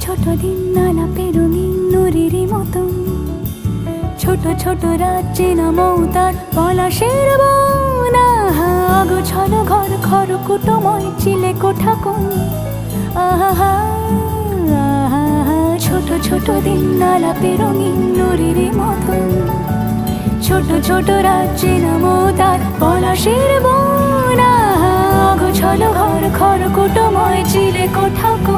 ছোট দিন আলাপে রঙিন নুরির মতন, ছোট ছোট রাজ্যে নামও তার পলাশের বন। অগোছল ঘর খড়কুটোময় চিলে কোঠা কোন, আহা আহা। ছোট ছোট দিন আলাপে রঙিন নুরির মতন, ছোট ছোট রাজ্যে নামও তার পলাশের বন। অগোছল ঘর খড়কুটোময় চিলে কোঠা কোন।